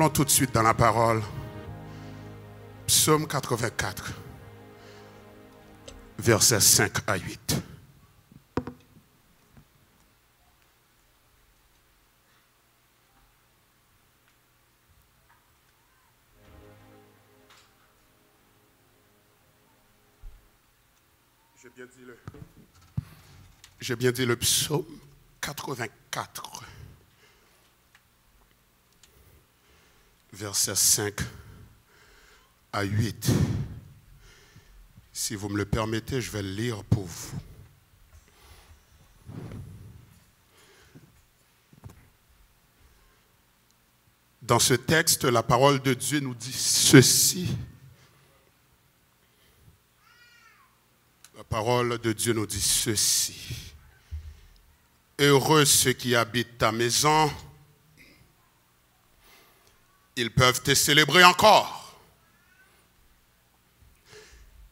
Allons tout de suite dans la parole. Psaume 84, versets 5 à 8. J'ai bien dit le psaume 84, versets 5 à 8. Si vous me le permettez, je vais le lire pour vous. Dans ce texte, la parole de Dieu nous dit ceci. La parole de Dieu nous dit ceci. Heureux ceux qui habitent ta maison, ils peuvent te célébrer encore.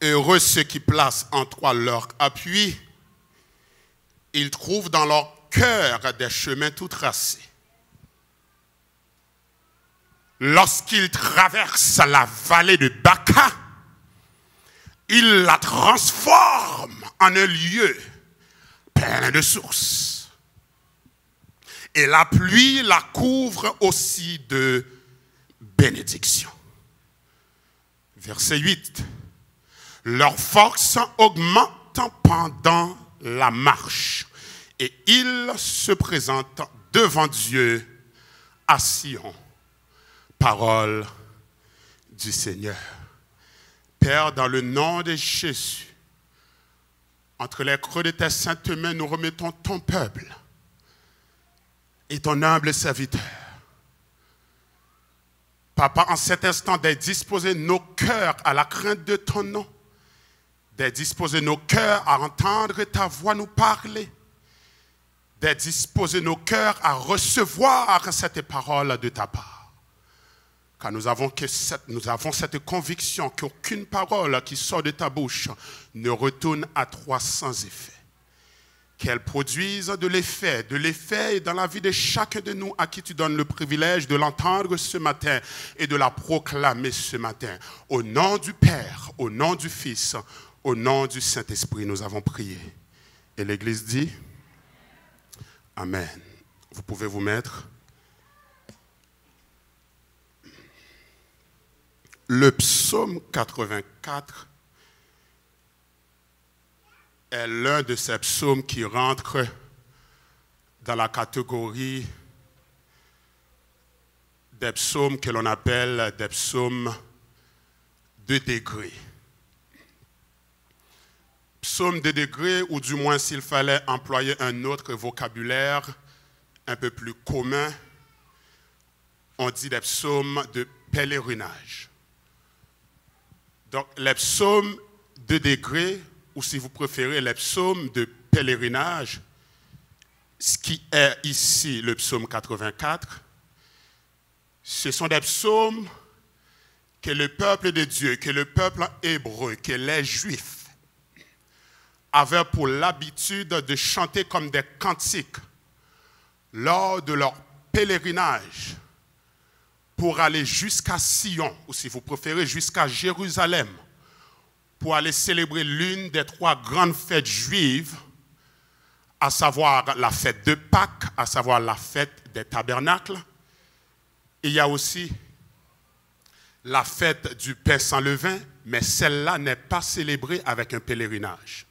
Heureux ceux qui placent en toi leur appui, ils trouvent dans leur cœur des chemins tout tracés. Lorsqu'ils traversent la vallée de Baca, ils la transforment en un lieu plein de sources. Et la pluie la couvre aussi de bénédictions. Verset 8. Leur force augmente pendant la marche et ils se présentent devant Dieu à Sion. Parole du Seigneur. Père, dans le nom de Jésus, entre les creux de tes saintes mains, nous remettons ton peuple et ton humble serviteur. Papa, en cet instant, disposer nos cœurs à la crainte de ton nom, disposer nos cœurs à entendre ta voix nous parler, disposer nos cœurs à recevoir cette parole de ta part. Car nous avons cette conviction qu'aucune parole qui sort de ta bouche ne retourne à toi sans effet. Qu'elle produise de l'effet dans la vie de chacun de nous à qui tu donnes le privilège de l'entendre ce matin et de la proclamer ce matin. Au nom du Père, au nom du Fils, au nom du Saint-Esprit, nous avons prié. Et l'Église dit Amen. Vous pouvez vous mettre. Le psaume 84 est l'un de ces psaumes qui rentrent dans la catégorie des psaumes que l'on appelle des psaumes de degré. Psaume de degré, ou du moins s'il fallait employer un autre vocabulaire un peu plus commun, on dit des psaumes de pèlerinage. Donc les psaumes de degré, ou si vous préférez les psaumes de pèlerinage, ce qui est ici le psaume 84, ce sont des psaumes que le peuple de Dieu, que le peuple hébreu, que les Juifs avaient pour l'habitude de chanter comme des cantiques lors de leur pèlerinage pour aller jusqu'à Sion, ou si vous préférez jusqu'à Jérusalem, pour aller célébrer l'une des trois grandes fêtes juives, à savoir la fête de Pâques, à savoir la fête des tabernacles. Et il y a aussi la fête du pain sans levain, mais celle-là n'est pas célébrée avec un pèlerinage.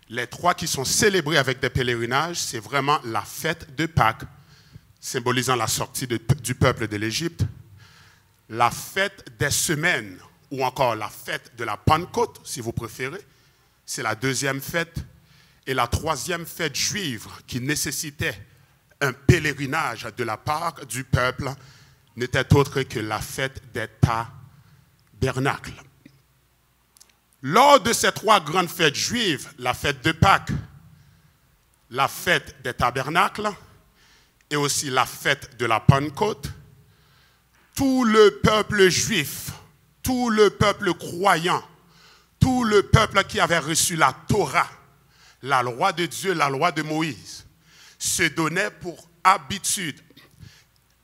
Les trois qui sont célébrés avec des pèlerinages, c'est vraiment la fête de Pâques, symbolisant la sortie du peuple de l'Égypte, la fête des semaines, ou encore la fête de la Pentecôte, si vous préférez, c'est la deuxième fête, et la troisième fête juive qui nécessitait un pèlerinage de la part du peuple n'était autre que la fête des tabernacles. Lors de ces trois grandes fêtes juives, la fête de Pâques, la fête des tabernacles et aussi la fête de la Pentecôte, tout le peuple juif, tout le peuple croyant, tout le peuple qui avait reçu la Torah, la loi de Dieu, la loi de Moïse, se donnait pour habitude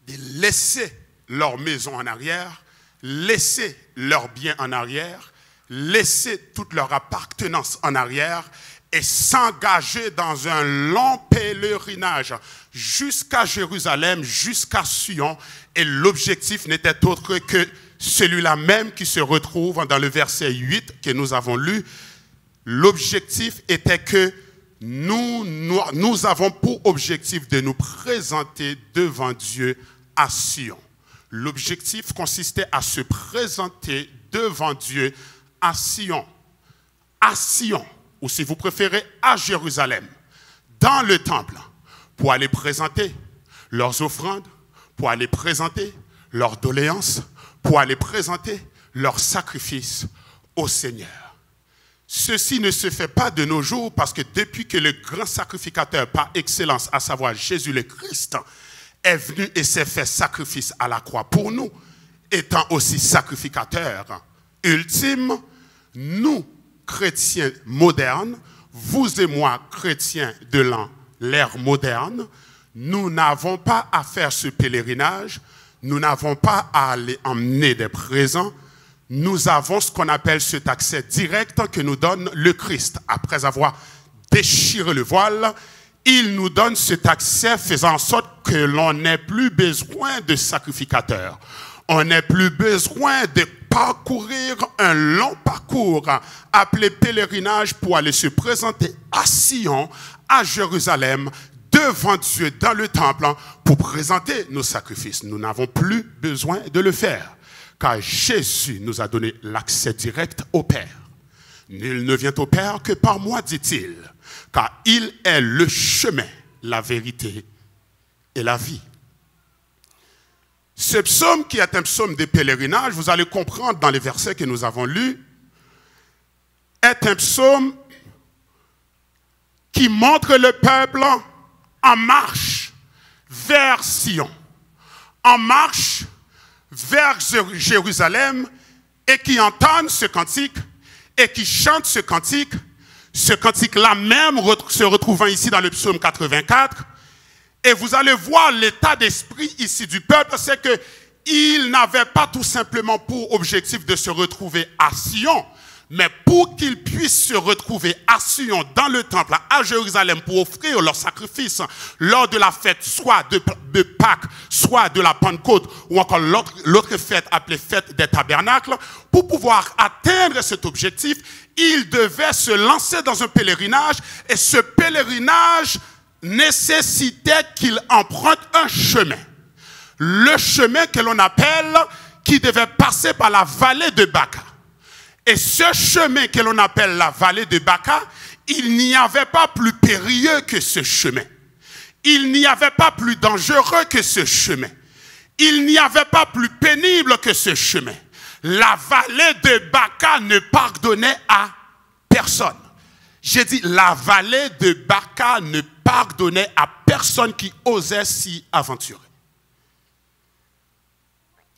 de laisser leur maison en arrière, laisser leurs biens en arrière, laisser toute leur appartenance en arrière et s'engager dans un long pèlerinage jusqu'à Jérusalem, jusqu'à Sion. Et l'objectif n'était autre que celui-là même qui se retrouve dans le verset 8 que nous avons lu. L'objectif était que nous avons pour objectif de nous présenter devant Dieu à Sion. L'objectif consistait à se présenter devant Dieu à Sion, ou si vous préférez, à Jérusalem, dans le temple, pour aller présenter leurs offrandes, pour aller présenter leurs doléances, pour aller présenter leurs sacrifices au Seigneur. Ceci ne se fait pas de nos jours parce que depuis que le grand sacrificateur par excellence, à savoir Jésus le Christ, est venu et s'est fait sacrifice à la croix pour nous, étant aussi sacrificateur ultime, nous, chrétiens modernes, vous et moi, chrétiens de l'ère moderne, nous n'avons pas à faire ce pèlerinage, nous n'avons pas à aller emmener des présents, nous avons ce qu'on appelle cet accès direct que nous donne le Christ. Après avoir déchiré le voile, il nous donne cet accès faisant en sorte que l'on n'ait plus besoin de sacrificateurs. On n'a plus besoin de parcourir un long parcours appelé pèlerinage pour aller se présenter à Sion, à Jérusalem, devant Dieu dans le temple pour présenter nos sacrifices. Nous n'avons plus besoin de le faire, car Jésus nous a donné l'accès direct au Père. Nul ne vient au Père que par moi, dit-il, car il est le chemin, la vérité et la vie. Ce psaume qui est un psaume de pèlerinage, vous allez comprendre dans les versets que nous avons lus, est un psaume qui montre le peuple en marche vers Sion, en marche vers Jérusalem, et qui entendent ce cantique et qui chantent ce cantique-là même se retrouvant ici dans le psaume 84. Et vous allez voir l'état d'esprit ici du peuple, c'est qu'il n'avait pas tout simplement pour objectif de se retrouver à Sion, mais pour qu'ils puissent se retrouver à Sion, dans le temple, à Jérusalem, pour offrir leur sacrifice lors de la fête, soit de Pâques, soit de la Pentecôte, ou encore l'autre fête appelée fête des tabernacles, pour pouvoir atteindre cet objectif, ils devaient se lancer dans un pèlerinage, et ce pèlerinage nécessitait qu'il emprunte un chemin. Le chemin que l'on appelle, qui devait passer par la vallée de Baca. Et ce chemin que l'on appelle la vallée de Baca, il n'y avait pas plus périlleux que ce chemin. Il n'y avait pas plus dangereux que ce chemin. Il n'y avait pas plus pénible que ce chemin. La vallée de Baca ne pardonnait à personne. J'ai dit, la vallée de Baca ne pardonnait à personne qui osait s'y aventurer.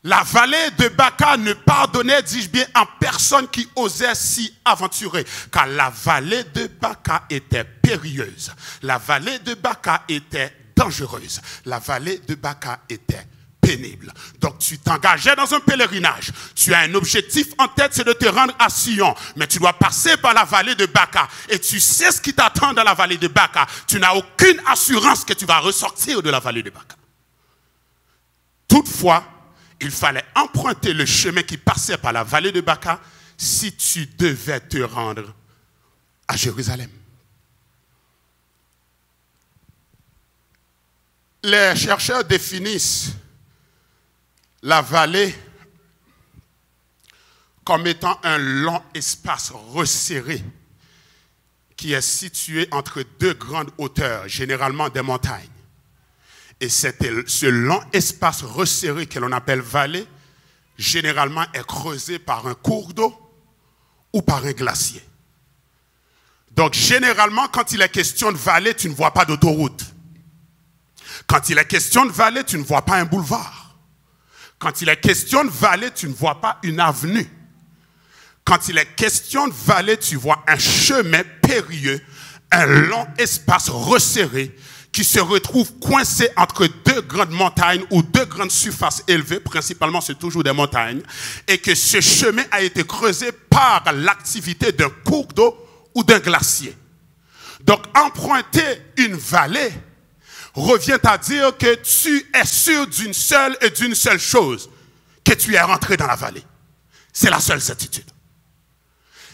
La vallée de Baca ne pardonnait, dis-je bien, à personne qui osait s'y aventurer. Car la vallée de Baca était périlleuse. La vallée de Baca était dangereuse. La vallée de Baca était pénible. Donc tu t'engageais dans un pèlerinage. Tu as un objectif en tête, c'est de te rendre à Sion. Mais tu dois passer par la vallée de Baca. Et tu sais ce qui t'attend dans la vallée de Baca. Tu n'as aucune assurance que tu vas ressortir de la vallée de Baca. Toutefois, il fallait emprunter le chemin qui passait par la vallée de Baca si tu devais te rendre à Jérusalem. Les chercheurs définissent la vallée comme étant un long espace resserré qui est situé entre deux grandes hauteurs, généralement des montagnes. Et ce long espace resserré que l'on appelle vallée, généralement est creusé par un cours d'eau ou par un glacier. Donc généralement, quand il est question de vallée, tu ne vois pas d'autoroute. Quand il est question de vallée, tu ne vois pas un boulevard. Quand il est question de vallée, tu ne vois pas une avenue. Quand il est question de vallée, tu vois un chemin périlleux, un long espace resserré qui se retrouve coincé entre deux grandes montagnes ou deux grandes surfaces élevées, principalement c'est toujours des montagnes, et que ce chemin a été creusé par l'activité d'un cours d'eau ou d'un glacier. Donc emprunter une vallée revient à dire que tu es sûr d'une seule et d'une seule chose, que tu es rentré dans la vallée. C'est la seule certitude.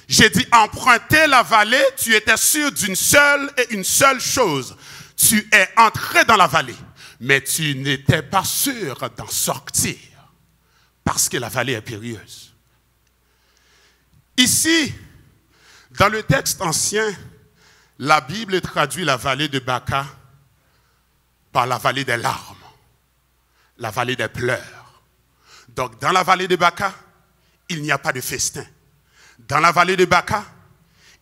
J'ai dit emprunter la vallée, tu étais sûr d'une seule et une seule chose. Tu es entré dans la vallée, mais tu n'étais pas sûr d'en sortir parce que la vallée est périlleuse. Ici, dans le texte ancien, la Bible traduit la vallée de Baca par la vallée des larmes, la vallée des pleurs. Donc, dans la vallée de Baca, il n'y a pas de festin. Dans la vallée de Baca,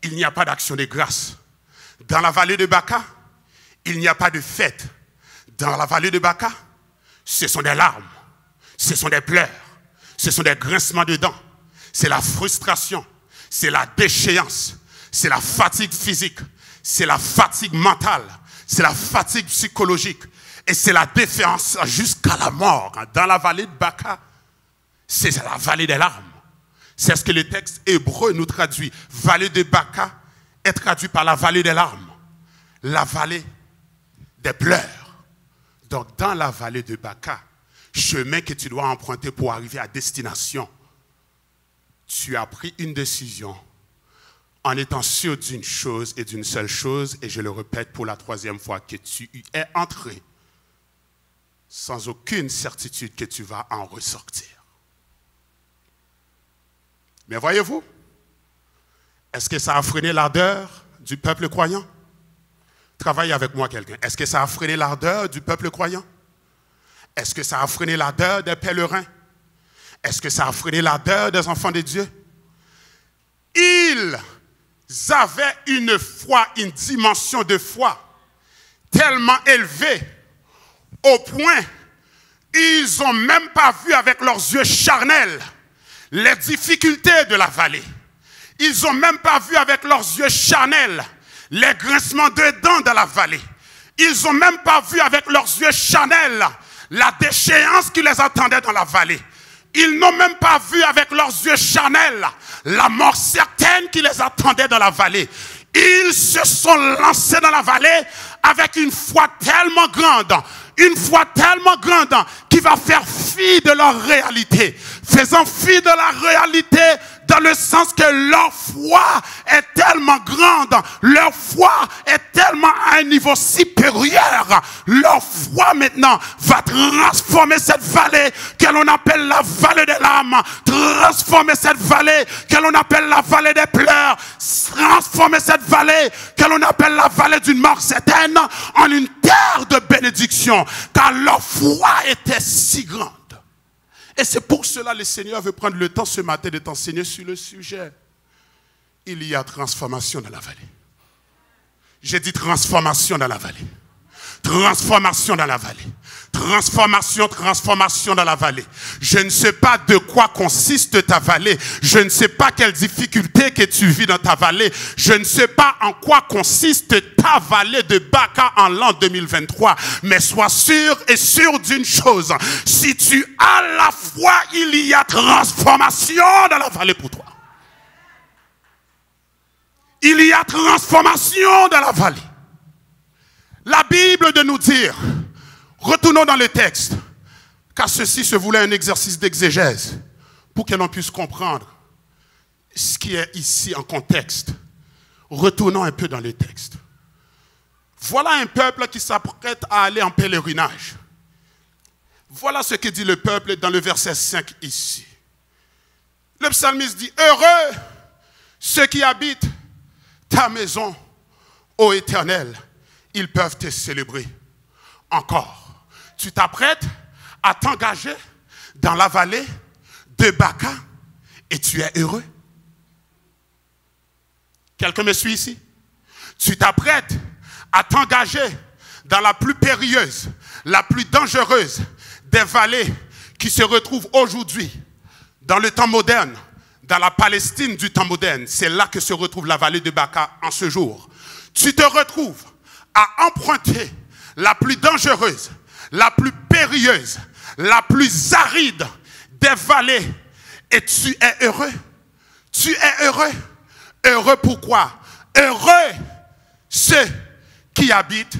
il n'y a pas d'action de grâce. Dans la vallée de Baca, il n'y a pas de fête. Dans la vallée de Baca, ce sont des larmes, ce sont des pleurs, ce sont des grincements de dents. C'est la frustration, c'est la déchéance, c'est la fatigue physique, c'est la fatigue mentale, c'est la fatigue psychologique et c'est la défiance jusqu'à la mort. Dans la vallée de Baca, c'est la vallée des larmes. C'est ce que le texte hébreu nous traduit. Vallée de Baca est traduit par la vallée des larmes, la vallée des pleurs. Donc dans la vallée de Baca, chemin que tu dois emprunter pour arriver à destination, tu as pris une décision en étant sûr d'une chose et d'une seule chose, et je le répète pour la troisième fois, que tu y es entré sans aucune certitude que tu vas en ressortir. Mais voyez-vous, est-ce que ça a freiné l'ardeur du peuple croyant? Travaillez avec moi quelqu'un. Est-ce que ça a freiné l'ardeur du peuple croyant? Est-ce que ça a freiné l'ardeur des pèlerins? Est-ce que ça a freiné l'ardeur des enfants de Dieu? Ils avaient une foi, une dimension de foi tellement élevée au point ils n'ont même pas vu avec leurs yeux charnels les difficultés de la vallée. Ils n'ont même pas vu avec leurs yeux charnels les grincements de dents de la vallée. Ils n'ont même pas vu avec leurs yeux charnels la déchéance qui les attendait dans la vallée. Ils n'ont même pas vu avec leurs yeux charnels la mort certaine qui les attendait dans la vallée. Ils se sont lancés dans la vallée avec une foi tellement grande qui va faire fi de leur réalité, faisant fi de la réalité dans le sens que leur foi est tellement grande, leur foi est tellement à un niveau supérieur, leur foi maintenant va transformer cette vallée que l'on appelle la vallée des larmes, transformer cette vallée que l'on appelle la vallée des pleurs, transformer cette vallée que l'on appelle la vallée d'une mort certaine en une terre de bénédiction, car leur foi était si grande. Et c'est pour cela que le Seigneur veut prendre le temps ce matin de t'enseigner sur le sujet. Il y a transformation dans la vallée. J'ai dit transformation dans la vallée. Transformation dans la vallée. Transformation dans la vallée. Je ne sais pas de quoi consiste ta vallée. Je ne sais pas quelles difficultés que tu vis dans ta vallée. Je ne sais pas en quoi consiste ta vallée de Baca en l'an 2023. Mais sois sûr et sûr d'une chose. Si tu as la foi, il y a transformation dans la vallée pour toi. Il y a transformation dans la vallée. La Bible de nous dire, retournons dans le texte, car ceci se voulait un exercice d'exégèse pour que l'on puisse comprendre ce qui est ici en contexte. Retournons un peu dans le texte. Voilà un peuple qui s'apprête à aller en pèlerinage. Voilà ce que dit le peuple dans le verset 5 ici. Le psalmiste dit, heureux ceux qui habitent ta maison, ô Éternel, ils peuvent te célébrer encore. Tu t'apprêtes à t'engager dans la vallée de Baca et tu es heureux. Quelqu'un me suit ici? Tu t'apprêtes à t'engager dans la plus périlleuse, la plus dangereuse des vallées qui se retrouvent aujourd'hui dans le temps moderne, dans la Palestine du temps moderne. C'est là que se retrouve la vallée de Baca en ce jour. Tu te retrouves à emprunter la plus dangereuse, la plus périlleuse, la plus aride des vallées. Et tu es heureux. Tu es heureux. Heureux pourquoi? Heureux ceux qui habitent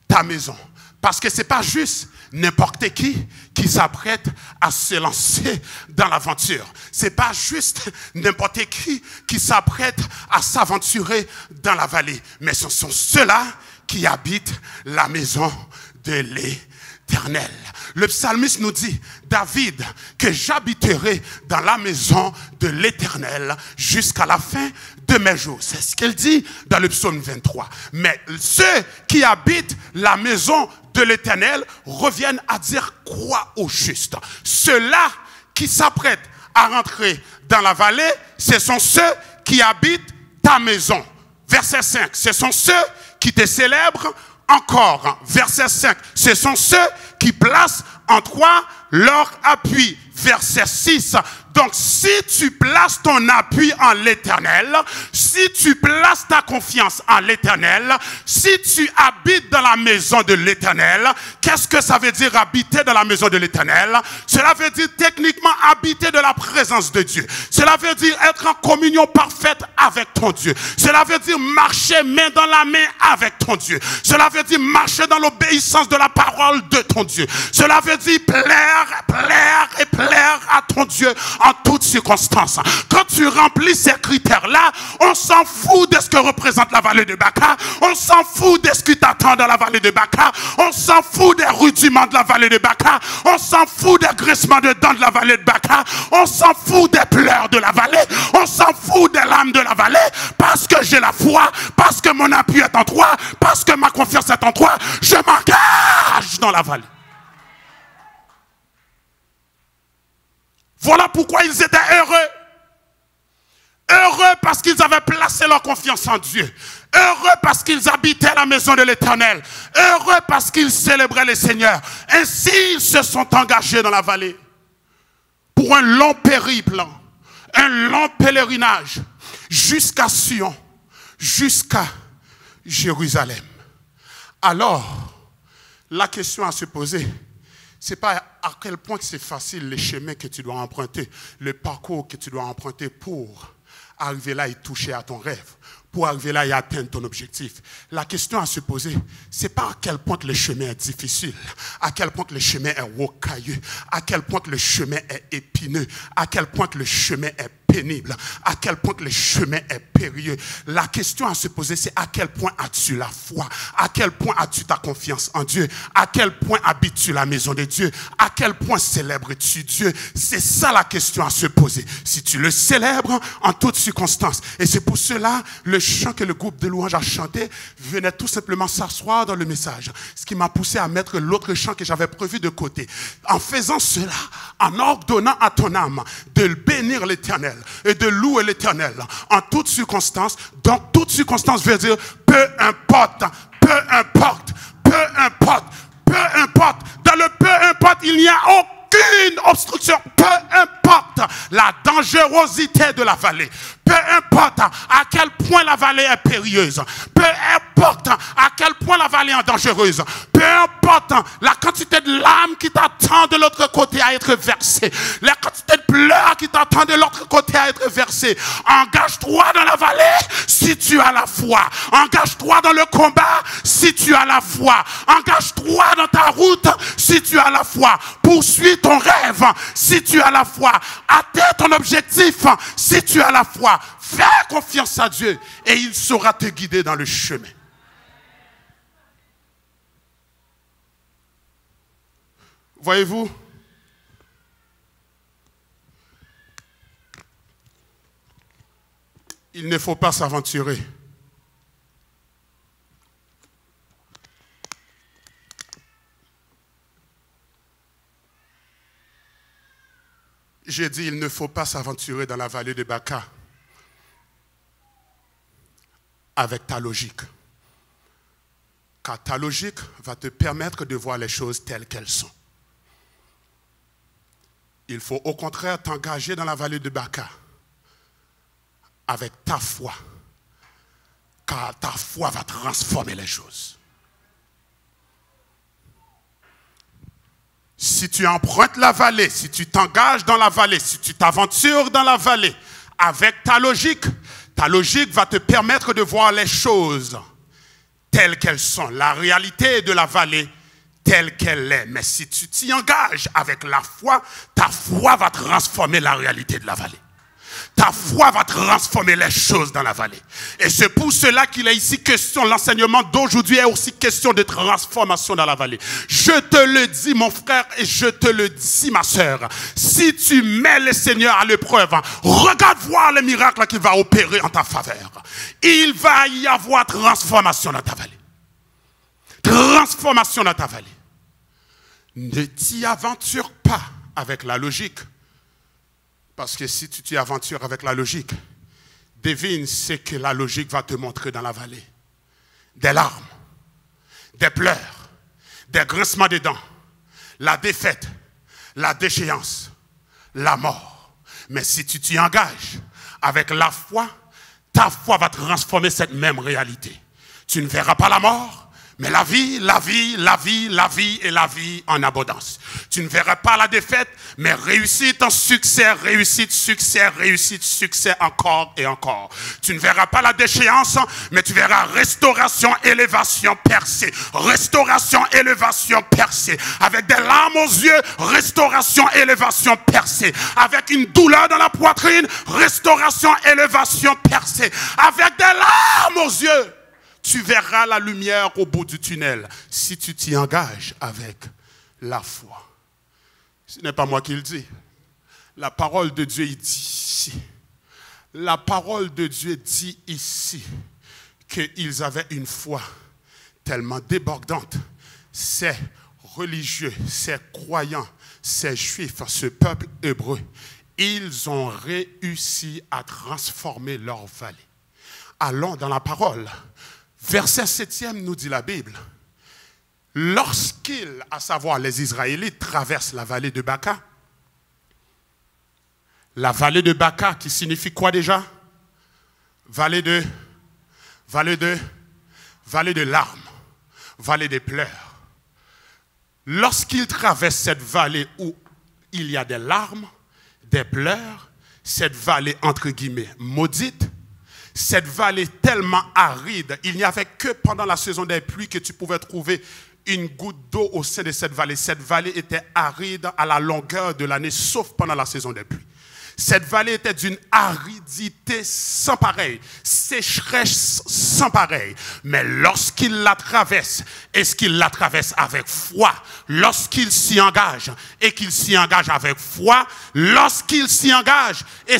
ta maison. Parce que ce n'est pas juste n'importe qui s'apprête à se lancer dans l'aventure. Ce n'est pas juste n'importe qui s'apprête à s'aventurer dans la vallée. Mais ce sont ceux-là qui habitent la maison de l'Éternel. Le psalmiste nous dit, David, que j'habiterai dans la maison de l'Éternel jusqu'à la fin de mes jours. C'est ce qu'il dit dans le psaume 23. Mais ceux qui habitent la maison de l'Éternel reviennent à dire quoi au juste? Ceux-là qui s'apprêtent à rentrer dans la vallée, ce sont ceux qui habitent ta maison. Verset 5, ce sont ceux qui te célèbrent encore. Verset 5, ce sont ceux qui placent en toi leur appui. Verset 6, donc si tu places ton appui en l'Éternel, si tu places ta confiance en l'Éternel, si tu habites dans la maison de l'Éternel, qu'est-ce que ça veut dire habiter dans la maison de l'Éternel? Cela veut dire techniquement habiter de la présence de Dieu. Cela veut dire être en communion parfaite avec ton Dieu. Cela veut dire marcher main dans la main avec ton Dieu. Cela veut dire marcher dans l'obéissance de la parole de ton Dieu. Cela veut dire plaire à ton Dieu en toutes circonstances. Quand tu remplis ces critères-là, on s'en fout de ce que représente la vallée de Baca. On s'en fout de ce qui t'attend dans la vallée de Baca. On s'en fout des rudiments de la vallée de Baca. On s'en fout des graissements de dents de la vallée de Baca. On s'en fout des pleurs de la vallée. On s'en fout des larmes de la vallée. Parce que j'ai la foi, parce que mon appui est en toi, parce que ma confiance est en toi, je m'engage dans la vallée. Voilà pourquoi ils étaient heureux. Heureux parce qu'ils avaient placé leur confiance en Dieu. Heureux parce qu'ils habitaient la maison de l'Éternel. Heureux parce qu'ils célébraient le Seigneur. Ainsi, ils se sont engagés dans la vallée pour un long périple, un long pèlerinage jusqu'à Sion, jusqu'à Jérusalem. Alors, la question à se poser, ce n'est pas à quel point c'est facile les chemins que tu dois emprunter, le parcours que tu dois emprunter pour arriver là et toucher à ton rêve, pour arriver là et atteindre ton objectif. La question à se poser, ce n'est pas à quel point le chemin est difficile, à quel point le chemin est rocailleux, à quel point le chemin est épineux, à quel point le chemin est pénible, à quel point le chemin est périlleux. La question à se poser, c'est à quel point as-tu la foi? À quel point as-tu ta confiance en Dieu? À quel point habites-tu la maison de Dieu? À quel point célèbres-tu Dieu? C'est ça la question à se poser. Si tu le célèbres en toutes circonstances. Et c'est pour cela, le chant que le groupe de louanges a chanté venait tout simplement s'asseoir dans le message. Ce qui m'a poussé à mettre l'autre chant que j'avais prévu de côté. En faisant cela, en ordonnant à ton âme de bénir l'Éternel et de louer l'Éternel en toutes circonstances. Donc toute circonstance veut dire peu importe, peu importe, peu importe, peu importe. Dans le peu importe, il n'y a aucune obstruction. Peu importe la dangerosité de la vallée. Peu importe à quel point la vallée est périlleuse. Peu importe à quel point la vallée est dangereuse. Peu importe la quantité de larmes qui t'attend de l'autre côté à être versée. La quantité de pleurs qui t'attend de l'autre côté à être versée. Engage-toi dans la vallée si tu as la foi. Engage-toi dans le combat si tu as la foi. Engage-toi dans ta route si tu as la foi. Poursuis ton rêve si tu as la foi. Atteins ton objectif si tu as la foi. Fais confiance à Dieu et il saura te guider dans le chemin. Voyez-vous, il ne faut pas s'aventurer. J'ai dit, il ne faut pas s'aventurer dans la vallée de Baca avec ta logique. Car ta logique va te permettre de voir les choses telles qu'elles sont. Il faut au contraire t'engager dans la vallée de Baca avec ta foi. Car ta foi va transformer les choses. si tu empruntes la vallée, si tu t'engages dans la vallée, si tu t'aventures dans la vallée, avec ta logique va te permettre de voir les choses telles qu'elles sont, la réalité de la vallée telle qu'elle est. Mais si tu t'y engages avec la foi, ta foi va transformer la réalité de la vallée. Ta foi va transformer les choses dans la vallée. Et c'est pour cela qu'il est ici question, l'enseignement d'aujourd'hui est aussi question de transformation dans la vallée. Je te le dis mon frère et je te le dis ma sœur, si tu mets le Seigneur à l'épreuve, regarde voir le miracle qu'il va opérer en ta faveur. Il va y avoir transformation dans ta vallée. Transformation dans ta vallée. Ne t'y aventure pas avec la logique. Parce que si tu t'y aventures avec la logique, devine ce que la logique va te montrer dans la vallée. Des larmes, des pleurs, des grincements de dents, la défaite, la déchéance, la mort. Mais si tu t'y engages avec la foi, ta foi va transformer cette même réalité. Tu ne verras pas la mort, mais la vie, la vie, la vie, la vie et la vie en abondance. Tu ne verras pas la défaite, mais réussite en succès, réussite, succès, réussite, succès encore et encore. Tu ne verras pas la déchéance, mais tu verras restauration, élévation, percée. Restauration, élévation, percée. Avec des larmes aux yeux, restauration, élévation, percée. Avec une douleur dans la poitrine, restauration, élévation, percée. Avec des larmes aux yeux, tu verras la lumière au bout du tunnel si tu t'y engages avec la foi. Ce n'est pas moi qui le dis. La parole de Dieu dit ici. La parole de Dieu dit ici qu'ils avaient une foi tellement débordante. Ces religieux, ces croyants, ces juifs, ce peuple hébreu, ils ont réussi à transformer leur vallée. Allons dans la parole. Verset 7e nous dit la Bible, lorsqu'ils, à savoir les Israélites, traversent la vallée de Baca, la vallée de Baca qui signifie quoi déjà? Vallée de larmes, vallée des pleurs. Lorsqu'ils traversent cette vallée où il y a des larmes, des pleurs, cette vallée entre guillemets maudite, cette vallée tellement aride, il n'y avait que pendant la saison des pluies que tu pouvais trouver une goutte d'eau au sein de cette vallée. Cette vallée était aride à la longueur de l'année, sauf pendant la saison des pluies. Cette vallée était d'une aridité sans pareil, sécheresse sans pareil. Mais lorsqu'il la traverse, est-ce qu'il la traverse avec foi? Lorsqu'il s'y engage et qu'il s'y engage avec foi, lorsqu'il s'y engage et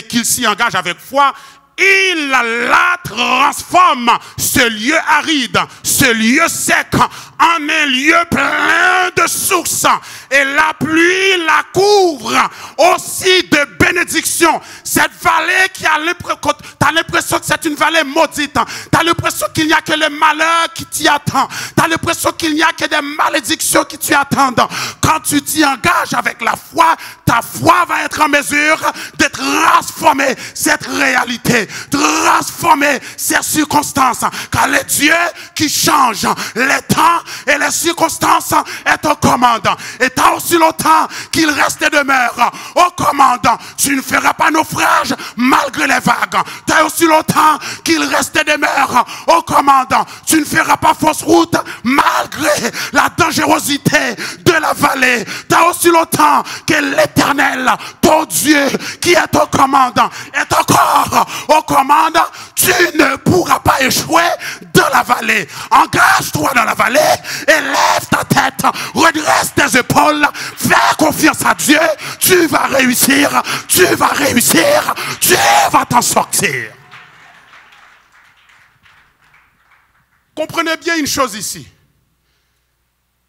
qu'il s'y engage avec foi, il la transforme, ce lieu aride, ce lieu sec, en un lieu plein de sources. Et la pluie la couvre aussi de bénédictions. Cette vallée qui a l'impression, tu as l'impression que c'est une vallée maudite. Tu as l'impression qu'il n'y a que le malheur qui t'y attend. Tu as l'impression qu'il n'y a que des malédictions qui t'y attendent. Quand tu t'y engages avec la foi, ta foi va être en mesure de transformer cette réalité, transformer ces circonstances. Car le Dieu qui change les temps et les circonstances est au commandant. Et tant aussi longtemps qu'il reste et demeure au commandant, tu ne feras pas naufrage malgré les vagues. Tant aussi longtemps qu'il reste et demeure au commandant, tu ne feras pas fausse route malgré la dangerosité de la vallée. Tant aussi longtemps que l'Éternel, ton Dieu qui est au commandant, est encore au commandant, tu ne pourras pas échouer dans la vallée. Engage-toi dans la vallée et lève ta tête, redresse tes épaules, fais confiance à Dieu, tu vas réussir, tu vas t'en sortir. Comprenez bien une chose ici.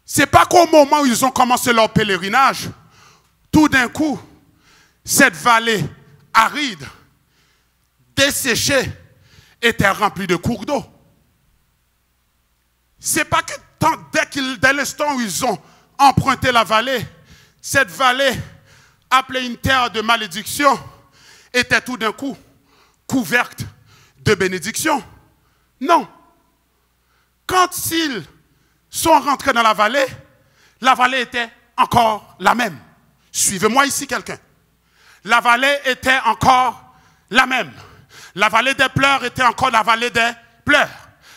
C'est pas qu'au moment où ils ont commencé leur pèlerinage, tout d'un coup, cette vallée aride, desséchée, était remplie de cours d'eau. C'est pas que dès l'instant où ils ont emprunté la vallée, cette vallée, appelée une terre de malédiction, était tout d'un coup couverte de bénédiction. Non. Quand ils sont rentrés dans la vallée était encore la même. Suivez-moi ici quelqu'un. La vallée était encore la même. La vallée des pleurs était encore la vallée des pleurs.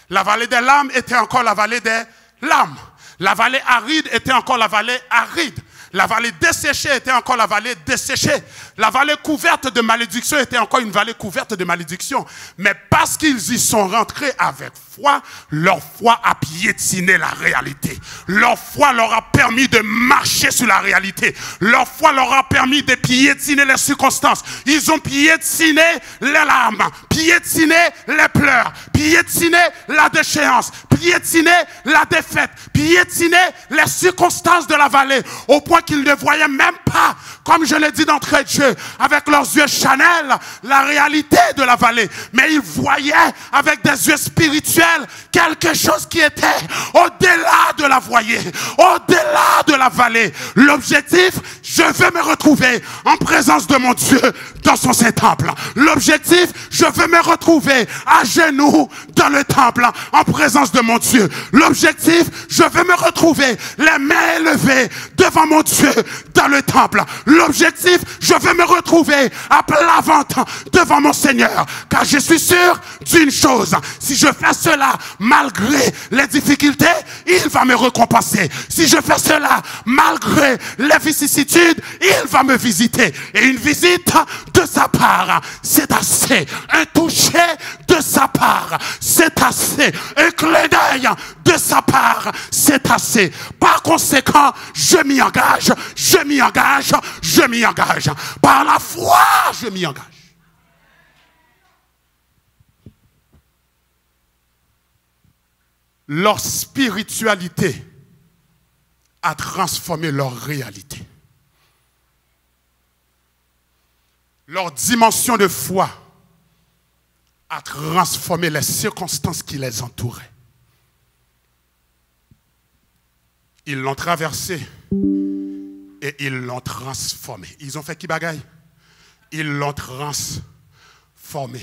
La vallée des larmes était encore la vallée des larmes. La vallée aride était encore la vallée aride. La vallée desséchée était encore la vallée desséchée. La vallée couverte de malédiction était encore une vallée couverte de malédiction. Mais parce qu'ils y sont rentrés avec foi, leur foi a piétiné la réalité. Leur foi leur a permis de marcher sur la réalité. Leur foi leur a permis de piétiner les circonstances. Ils ont piétiné les larmes, piétiné les pleurs, piétiné la déchéance, piétiné la défaite, piétiné les circonstances de la vallée, au point qu'ils ne voyaient même pas, comme je l'ai dit d'entrée de jeu, avec leurs yeux charnels, la réalité de la vallée. Mais ils voyaient avec des yeux spirituels quelque chose qui était au-delà de la voyée, au-delà de la vallée. L'objectif, je veux me retrouver en présence de mon Dieu dans son Saint-Temple. L'objectif, je veux me retrouver à genoux dans le temple en présence de mon Dieu. L'objectif, je veux me retrouver les mains élevées devant mon Dieu dans le temple. L'objectif, je veux me retrouver à plat ventre devant mon Seigneur. Car je suis sûr d'une chose, si je fais cela malgré les difficultés, il va me récompenser. Si je fais cela malgré les vicissitudes, il va me visiter. Et une visite de sa part, c'est assez. Un toucher de sa part, c'est assez. Un clin d'œil de sa part, c'est assez. Par conséquent, je m'y engage, je m'y engage, je m'y engage. Par la foi, je m'y engage. Leur spiritualité a transformé leur réalité. Leur dimension de foi a transformé les circonstances qui les entouraient. Ils l'ont traversé et ils l'ont transformé. Ils ont fait qui bagaille? Ils l'ont transformé.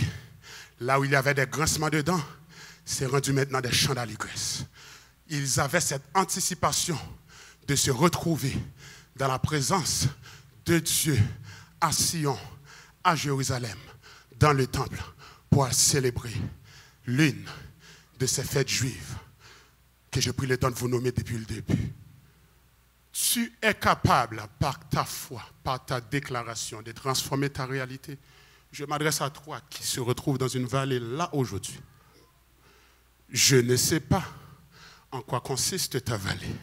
Là où il y avait des grincements de dents, c'est rendu maintenant des chants d'allégresse. Ils avaient cette anticipation de se retrouver dans la présence de Dieu à Sion, à Jérusalem, dans le temple, pour célébrer l'une de ces fêtes juives que j'ai pris le temps de vous nommer depuis le début. Tu es capable, par ta foi, par ta déclaration, de transformer ta réalité. Je m'adresse à toi qui se retrouve dans une vallée là aujourd'hui. Je ne sais pas en quoi consiste ta vallée,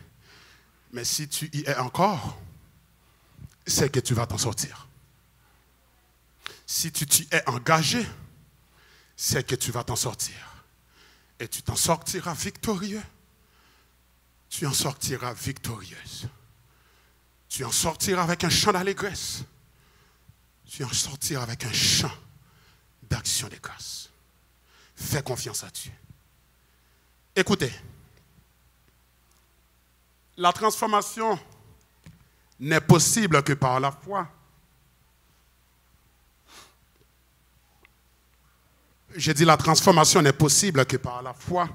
mais si tu y es encore, c'est que tu vas t'en sortir. Si tu t'y es engagé, c'est que tu vas t'en sortir. Et tu t'en sortiras victorieux. Tu en sortiras victorieuse. Tu en sortiras avec un chant d'allégresse. Tu en sortiras avec un chant d'action de grâce. Fais confiance à Dieu. Écoutez, la transformation n'est possible que par la foi. J'ai dit la transformation n'est possible que par la foi.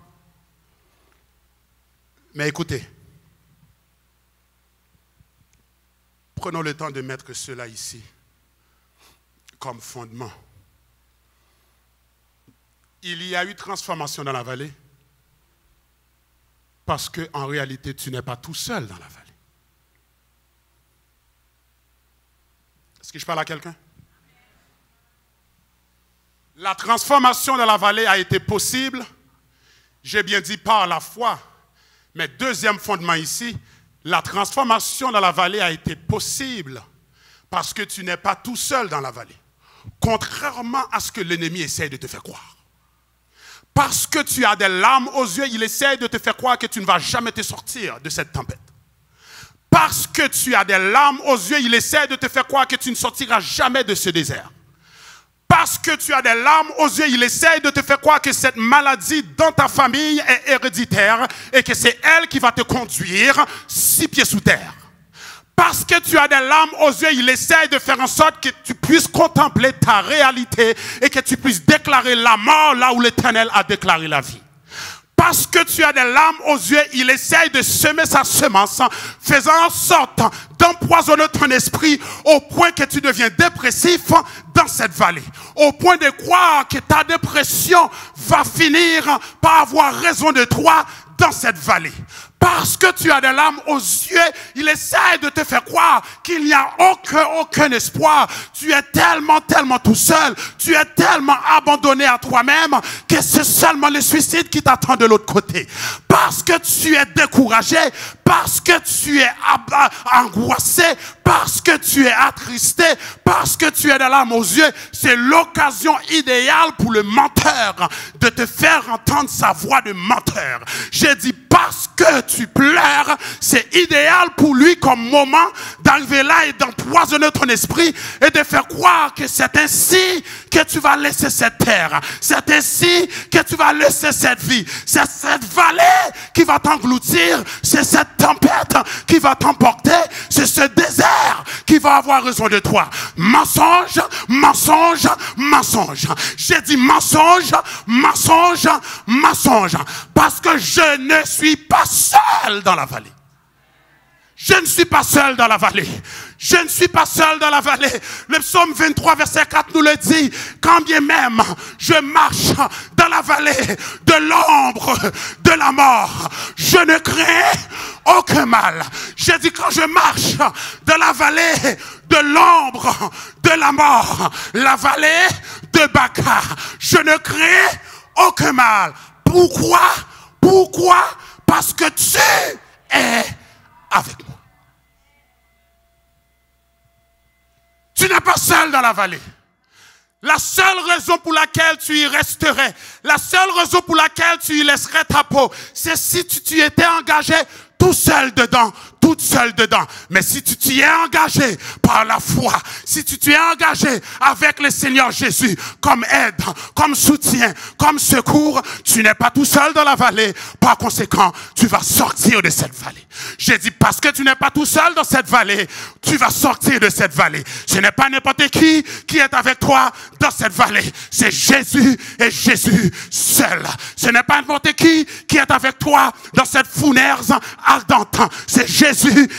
Mais écoutez, prenons le temps de mettre cela ici comme fondement. Il y a eu transformation dans la vallée parce qu'en réalité, tu n'es pas tout seul dans la vallée. Est-ce que je parle à quelqu'un? La transformation dans la vallée a été possible, j'ai bien dit par la foi, mais deuxième fondement ici, la transformation dans la vallée a été possible parce que tu n'es pas tout seul dans la vallée, contrairement à ce que l'ennemi essaie de te faire croire. Parce que tu as des larmes aux yeux, il essaie de te faire croire que tu ne vas jamais te sortir de cette tempête. Parce que tu as des larmes aux yeux, il essaie de te faire croire que tu ne sortiras jamais de ce désert. Parce que tu as des larmes aux yeux, il essaie de te faire croire que cette maladie dans ta famille est héréditaire et que c'est elle qui va te conduire 6 pieds sous terre. Parce que tu as des larmes aux yeux, il essaie de faire en sorte que tu puisses contempler ta réalité et que tu puisses déclarer la mort là où l'Éternel a déclaré la vie. Parce que tu as des larmes aux yeux, il essaye de semer sa semence, faisant en sorte d'empoisonner ton esprit au point que tu deviens dépressif dans cette vallée. Au point de croire que ta dépression va finir par avoir raison de toi dans cette vallée. Parce que tu as des larmes aux yeux, il essaie de te faire croire qu'il n'y a aucun espoir. Tu es tellement tout seul, tu es tellement abandonné à toi-même que c'est seulement le suicide qui t'attend de l'autre côté. Parce que tu es découragé, parce que tu es angoissé, parce que tu es attristé, parce que tu as des larmes aux yeux, c'est l'occasion idéale pour le menteur de te faire entendre sa voix de menteur. J'ai dit parce que tu pleures, c'est idéal pour lui comme moment d'arriver là et d'empoisonner ton esprit et de faire croire que c'est ainsi que tu vas laisser cette terre. C'est ainsi que tu vas laisser cette vie. C'est cette vallée qui va t'engloutir. C'est cette tempête qui va t'emporter. C'est ce désert qui va avoir raison de toi. Mensonge, mensonge, mensonge. J'ai dit mensonge, mensonge, mensonge. Parce que je ne suis pas seul dans la vallée. Je ne suis pas seul dans la vallée. Je ne suis pas seul dans la vallée. Le psaume 23, verset 4 nous le dit. Quand bien même je marche dans la vallée de l'ombre de la mort, je ne crains aucun mal. J'ai dit quand je marche dans la vallée de l'ombre de la mort, la vallée de Baca, je ne crains aucun mal. Pourquoi? Pourquoi? Parce que tu es avec moi. Tu n'es pas seul dans la vallée. La seule raison pour laquelle tu y resterais, la seule raison pour laquelle tu y laisserais ta peau, c'est si tu étais engagé tout seul dedans, toute seule dedans. Mais si tu t'y es engagé par la foi, si tu t'y es engagé avec le Seigneur Jésus comme aide, comme soutien, comme secours, tu n'es pas tout seul dans la vallée. Par conséquent, tu vas sortir de cette vallée. J'ai dit parce que tu n'es pas tout seul dans cette vallée, tu vas sortir de cette vallée. Ce n'est pas n'importe qui est avec toi dans cette vallée. C'est Jésus et Jésus seul. Ce n'est pas n'importe qui est avec toi dans cette fournaise ardente. C'est Jésus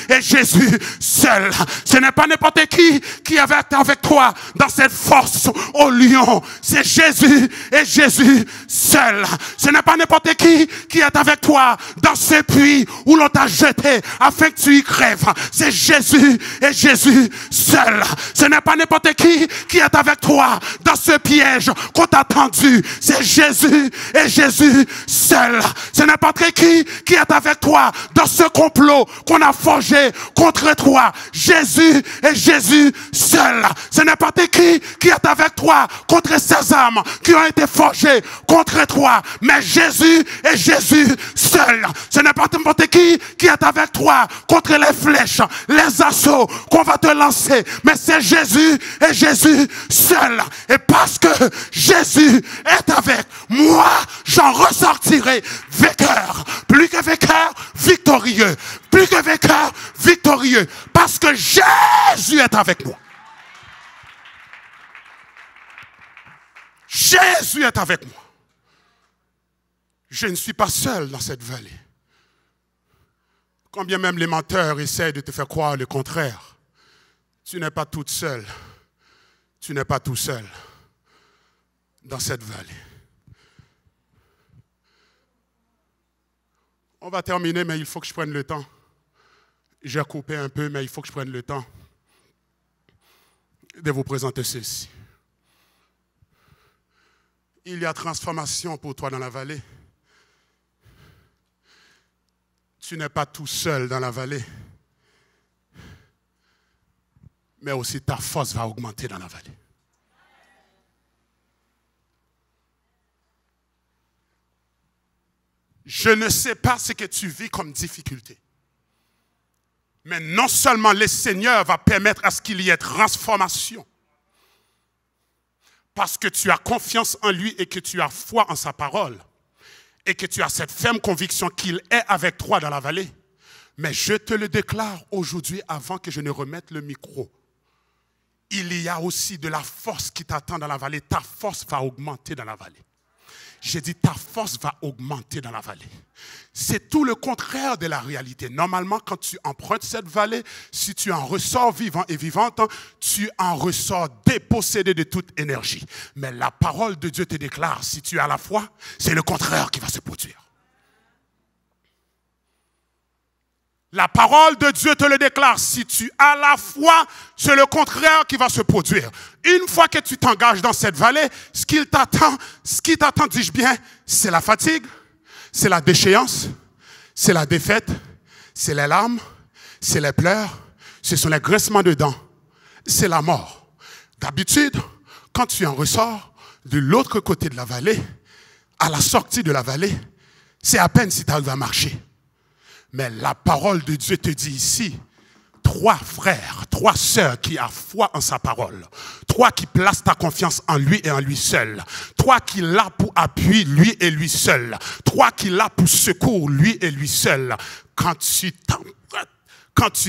et Jésus seul. Ce n'est pas n'importe qui est avec toi dans cette force au lion. C'est Jésus et Jésus seul. Ce n'est pas n'importe qui est avec toi dans ce puits où l'on t'a jeté afin que tu y crèves. C'est Jésus et Jésus seul. Ce n'est pas n'importe qui est avec toi dans ce piège qu'on t'a tendu. C'est Jésus et Jésus seul. Ce n'est pas qui est avec toi dans ce complot qu'on a forgé contre toi. Jésus et Jésus seul. Ce n'est pas qui est avec toi contre ces âmes qui ont été forgées contre toi. Mais Jésus et Jésus seul. Ce n'est pas n'importe qui est avec toi contre les flèches, les assauts qu'on va te lancer. Mais c'est Jésus et Jésus seul. Et parce que Jésus est avec moi, j'en ressortirai vainqueur. Plus que vainqueur, victorieux. Plus que vainqueur, victorieux. Parce que Jésus est avec moi. Jésus est avec moi. Je ne suis pas seul dans cette vallée. Quand bien même les menteurs essaient de te faire croire le contraire, tu n'es pas toute seule. Tu n'es pas tout seul dans cette vallée. On va terminer, mais il faut que je prenne le temps. J'ai coupé un peu, mais il faut que je prenne le temps de vous présenter ceci. Il y a transformation pour toi dans la vallée. Tu n'es pas tout seul dans la vallée, mais aussi ta force va augmenter dans la vallée. Je ne sais pas ce que tu vis comme difficulté, mais non seulement le Seigneur va permettre à ce qu'il y ait transformation, parce que tu as confiance en lui et que tu as foi en sa parole, et que tu as cette ferme conviction qu'il est avec toi dans la vallée. Mais je te le déclare aujourd'hui, avant que je ne remette le micro, il y a aussi de la force qui t'attend dans la vallée. Ta force va augmenter dans la vallée. J'ai dit, ta force va augmenter dans la vallée. C'est tout le contraire de la réalité. Normalement, quand tu empruntes cette vallée, si tu en ressors vivant et vivante, tu en ressors dépossédé de toute énergie. Mais la parole de Dieu te déclare, si tu as la foi, c'est le contraire qui va se produire. La parole de Dieu te le déclare. Si tu as la foi, c'est le contraire qui va se produire. Une fois que tu t'engages dans cette vallée, ce qui t'attend, dis-je bien, c'est la fatigue, c'est la déchéance, c'est la défaite, c'est les larmes, c'est les pleurs, ce sont les grincements de dents, c'est la mort. D'habitude, quand tu en ressors de l'autre côté de la vallée, à la sortie de la vallée, c'est à peine si tu arrives à marcher. Mais la parole de Dieu te dit ici, 3 frères, 3 sœurs qui a foi en sa parole. 3 qui placent ta confiance en lui et en lui seul. 3 qui l'a pour appui, lui et lui seul. 3 qui l'a pour secours, lui et lui seul. Quand tu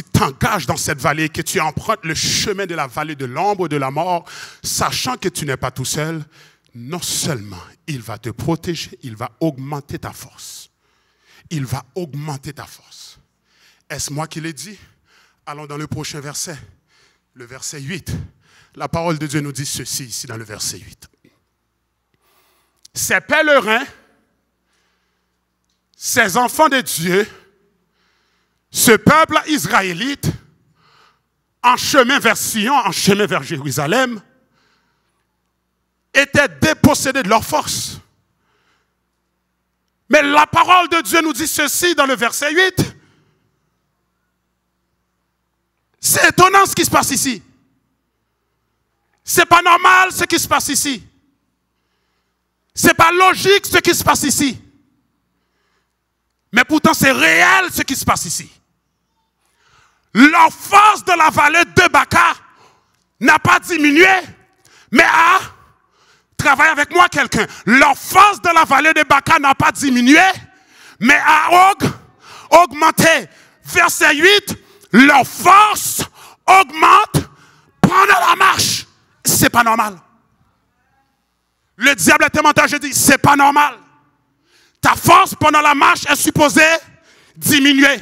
t'engages dans cette vallée, que tu empruntes le chemin de la vallée de l'ombre de la mort, sachant que tu n'es pas tout seul, non seulement il va te protéger, il va augmenter ta force. Il va augmenter ta force. Est-ce moi qui l'ai dit? Allons dans le prochain verset, le verset 8. La parole de Dieu nous dit ceci ici dans le verset 8. Ces pèlerins, ces enfants de Dieu, ce peuple israélite, en chemin vers Sion, en chemin vers Jérusalem, étaient dépossédés de leur force. Mais la parole de Dieu nous dit ceci dans le verset 8. C'est étonnant ce qui se passe ici. C'est pas normal ce qui se passe ici. C'est pas logique ce qui se passe ici. Mais pourtant c'est réel ce qui se passe ici. Leur force de la vallée de Baca n'a pas diminué, mais a... Travaille avec moi quelqu'un. Leur force de la vallée de Baca n'a pas diminué, mais a augmenté. Verset 8, leur force augmente pendant la marche. C'est pas normal. Le diable est menteur, je dis, c'est pas normal. Ta force pendant la marche est supposée diminuer.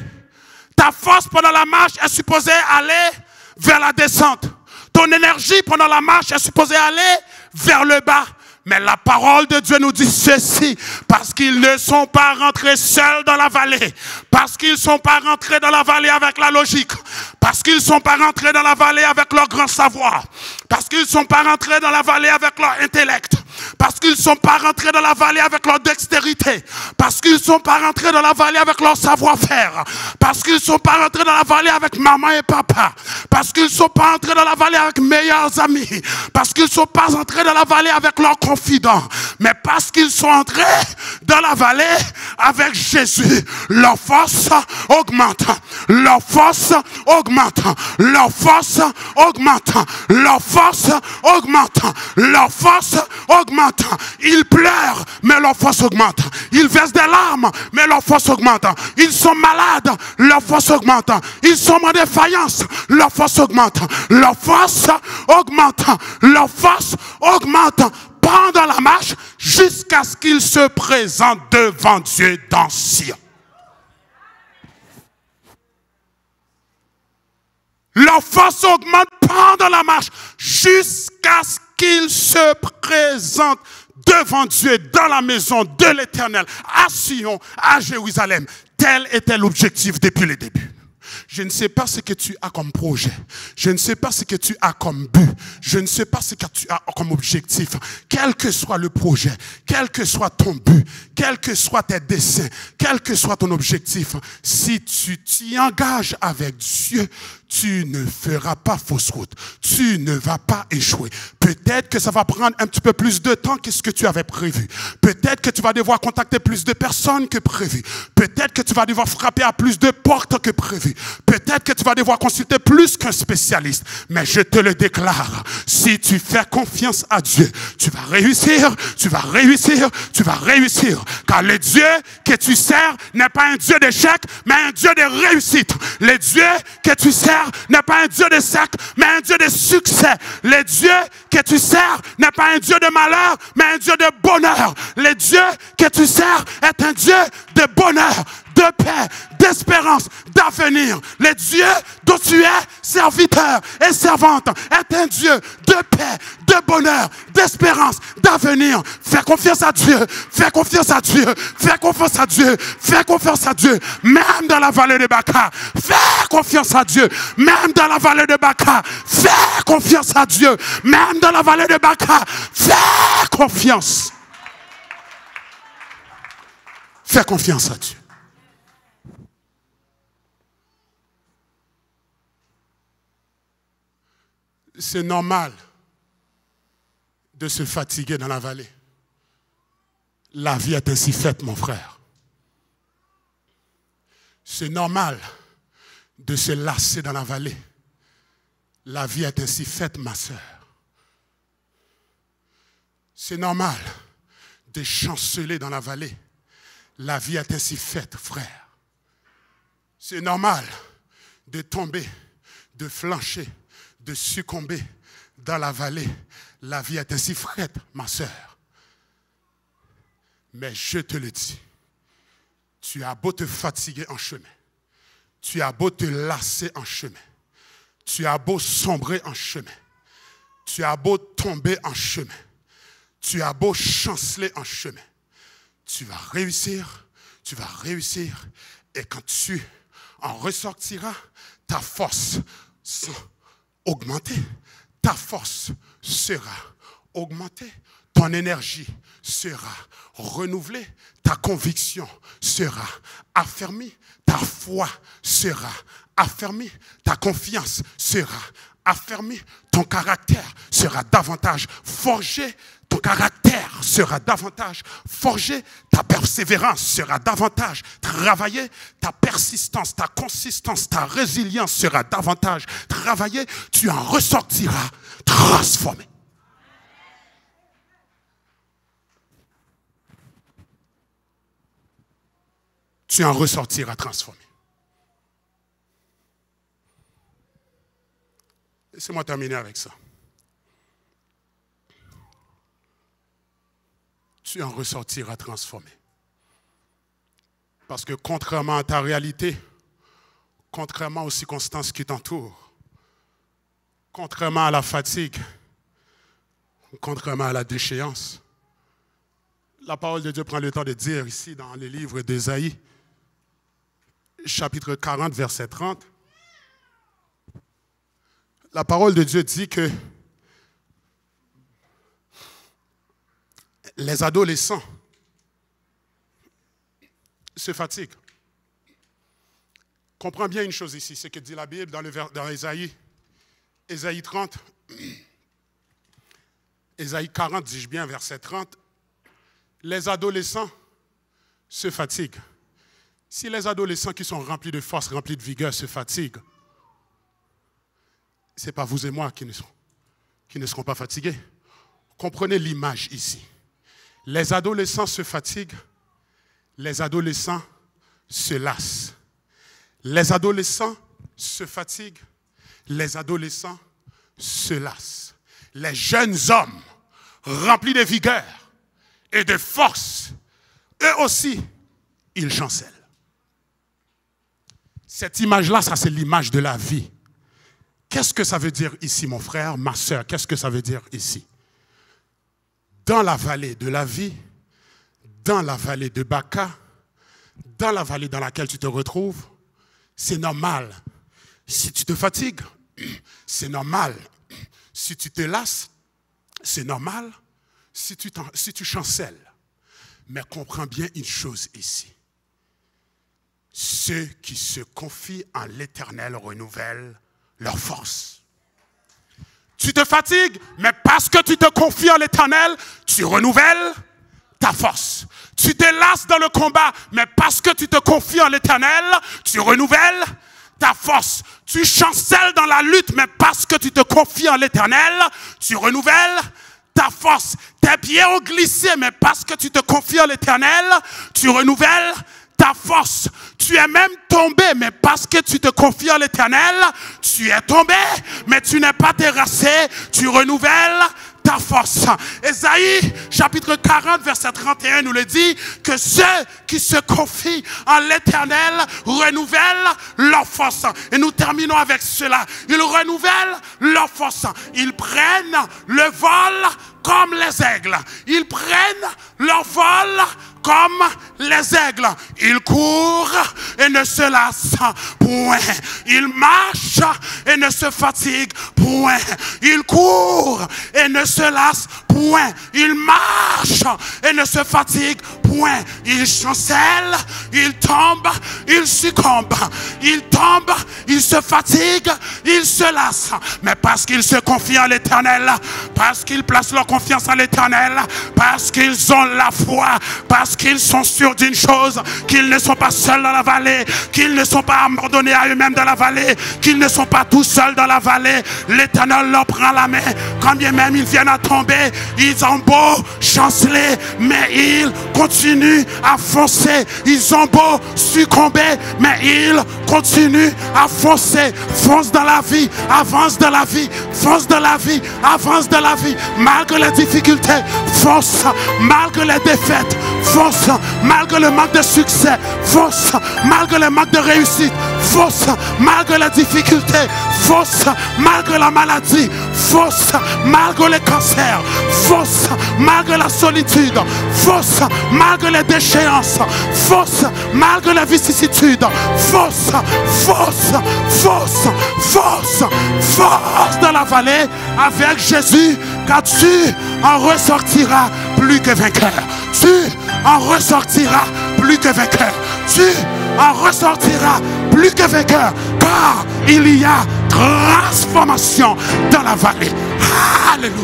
Ta force pendant la marche est supposée aller vers la descente. Ton énergie pendant la marche est supposée aller vers le bas. Mais la parole de Dieu nous dit ceci, parce qu'ils ne sont pas rentrés seuls dans la vallée, parce qu'ils ne sont pas rentrés dans la vallée avec la logique, parce qu'ils ne sont pas rentrés dans la vallée avec leur grand savoir, parce qu'ils ne sont pas rentrés dans la vallée avec leur intellect, parce qu'ils ne sont pas rentrés dans la vallée avec leur dextérité, parce qu'ils ne sont pas rentrés dans la vallée avec leur savoir-faire, parce qu'ils ne sont pas rentrés dans la vallée avec maman et papa, parce qu'ils ne sont pas rentrés dans la vallée avec meilleurs amis, parce qu'ils ne sont pas rentrés dans la vallée avec leurs confidents, mais parce qu'ils sont entrés dans la vallée avec Jésus. Leur force augmente, leur force augmente, leur force augmente, leur force augmente, leur force augmente. Ils pleurent, mais leur force augmente. Ils versent des larmes, mais leur force augmente. Ils sont malades, leur force augmente. Ils sont en défaillance, leur force augmente. Leur force augmente, leur force augmente pendant la marche jusqu'à ce qu'ils se présentent devant Dieu dans Sion. Leur force augmente pendant la marche jusqu'à ce qu'ils se présentent devant Dieu dans la maison de l'Éternel, à Sion, à Jérusalem. Tel était l'objectif depuis le début. Je ne sais pas ce que tu as comme projet. Je ne sais pas ce que tu as comme but. Je ne sais pas ce que tu as comme objectif. Quel que soit le projet, quel que soit ton but, quels que soient tes desseins, quel que soit ton objectif, si tu t'y engages avec Dieu, tu ne feras pas fausse route. Tu ne vas pas échouer. Peut-être que ça va prendre un petit peu plus de temps que ce que tu avais prévu. Peut-être que tu vas devoir contacter plus de personnes que prévu. Peut-être que tu vas devoir frapper à plus de portes que prévu. Peut-être que tu vas devoir consulter plus qu'un spécialiste. Mais je te le déclare, si tu fais confiance à Dieu, tu vas réussir, tu vas réussir, tu vas réussir. Car le Dieu que tu sers n'est pas un Dieu d'échec, mais un Dieu de réussite. Le Dieu que tu sers sers n'est pas un Dieu d'échec, mais un Dieu de succès. Le Dieu que tu sers n'est pas un Dieu de malheur, mais un Dieu de bonheur. Le Dieu que tu sers est un Dieu de bonheur, de paix, d'espérance, d'avenir. Le Dieu dont tu es serviteur et servante est un Dieu de paix, de bonheur, d'espérance, d'avenir. Fais confiance à Dieu, fais confiance à Dieu, fais confiance à Dieu, fais confiance à Dieu. Même dans la vallée de Baca, fais confiance à Dieu. Même dans la vallée de Baca, fais confiance à Dieu. Même dans la vallée de Baca, fais confiance. Fais confiance à Dieu. C'est normal de se fatiguer dans la vallée. La vie est ainsi faite, mon frère. C'est normal de se lasser dans la vallée. La vie est ainsi faite, ma sœur. C'est normal de chanceler dans la vallée. La vie est ainsi faite, frère. C'est normal de tomber, de flancher, de succomber dans la vallée. La vie est ainsi faite, ma sœur. Mais je te le dis, tu as beau te fatiguer en chemin, tu as beau te lasser en chemin, tu as beau sombrer en chemin, tu as beau tomber en chemin, tu as beau chanceler en chemin, tu vas réussir, et quand tu en ressortiras, ta force sera augmentée, ta force sera augmentée, ton énergie sera renouvelée, ta conviction sera affermie, ta foi sera affermie, ta confiance sera affermie, ton caractère sera davantage forgé, ton caractère sera davantage forgé, ta persévérance sera davantage travaillée, ta persistance, ta consistance, ta résilience sera davantage travaillée, tu en ressortiras transformé. Tu en ressortiras transformé. Laissez-moi terminer avec ça. Tu en ressortiras transformé. Parce que contrairement à ta réalité, contrairement aux circonstances qui t'entourent, contrairement à la fatigue, contrairement à la déchéance, la parole de Dieu prend le temps de dire ici dans le livre d'Ésaïe, chapitre 40, verset 30, la parole de Dieu dit que les adolescents se fatiguent. Comprends bien une chose ici, ce que dit la Bible dans Ésaïe 30, Ésaïe 40, dis-je bien, verset 30, les adolescents se fatiguent. Si les adolescents qui sont remplis de force, remplis de vigueur se fatiguent, ce n'est pas vous et moi qui ne seront pas fatigués. Comprenez l'image ici. Les adolescents se fatiguent, les adolescents se lassent. Les adolescents se fatiguent, les adolescents se lassent. Les jeunes hommes remplis de vigueur et de force, eux aussi, ils chancellent. Cette image-là, ça c'est l'image de la vie. Qu'est-ce que ça veut dire ici, mon frère, ma soeur? Qu'est-ce que ça veut dire ici? Dans la vallée de la vie, dans la vallée de Baca, dans la vallée dans laquelle tu te retrouves, c'est normal. Si tu te fatigues, c'est normal. Si tu te lasses, c'est normal. Si tu chancelles. Mais comprends bien une chose ici. Ceux qui se confient en l'Éternel renouvellent leur force. Tu te fatigues, mais parce que tu te confies en l'Éternel, tu renouvelles ta force. Tu te lasses dans le combat, mais parce que tu te confies en l'Éternel, tu renouvelles ta force. Tu chancelles dans la lutte, mais parce que tu te confies en l'Éternel, tu renouvelles ta force. Tes pieds ont glissé, mais parce que tu te confies en l'Éternel, tu renouvelles ta force. Tu es même tombé, mais parce que tu te confies en l'Éternel, tu es tombé, mais tu n'es pas terrassé, tu renouvelles ta force. Ésaïe, chapitre 40, verset 31, nous le dit que ceux qui se confient en l'Éternel renouvellent leur force. Et nous terminons avec cela. Ils renouvellent leur force. Ils prennent le vol comme les aigles. Ils prennent leur vol comme les aigles. Ils courent et ne se lassent point. Ils marchent et ne se fatiguent point. Ils courent et ne se lassent point. Ils marchent et ne se fatiguent point. Ils chancellent, ils tombent, ils succombent. Ils tombent, ils se fatiguent, ils se lassent. Mais parce qu'ils se confient en l'Éternel, parce qu'ils placent leur confiance en l'Éternel, parce qu'ils ont la foi, parce qu'ils sont sûrs d'une chose, qu'ils ne sont pas seuls dans la vallée, qu'ils ne sont pas abandonnés à eux-mêmes dans la vallée, qu'ils ne sont pas tout seuls dans la vallée. L'Éternel leur prend la main. Quand bien même ils viennent à tomber, ils ont beau chanceler, mais ils continuent à foncer. Ils ont beau succomber, mais ils continuent à foncer. Fonce dans la vie, avance dans la vie, fonce dans la vie, avance dans la vie. Malgré les difficultés, fonce. Malgré les défaites, fonce. Malgré le manque de succès, fonce. Malgré le manque de réussite, fonce. Malgré les difficultés, fonce. Malgré la maladie, fonce. Malgré les cancers, fonce. Malgré la solitude, fonce. Malgré les déchéances, fonce. Malgré les vicissitudes, fonce. Force, force, force, force dans la vallée avec Jésus, car tu en ressortiras plus que vainqueur. Tu en ressortiras plus que vainqueur. Tu en ressortiras plus que vainqueur, car il y a transformation dans la vallée. Alléluia.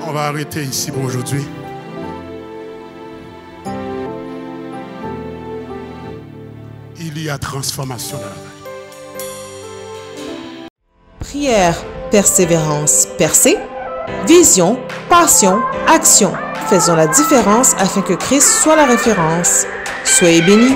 On va arrêter ici pour aujourd'hui. Il y a transformation dans la vie. Prière, persévérance, percée. Vision, passion, action. Faisons la différence afin que Christ soit la référence. Soyez bénis.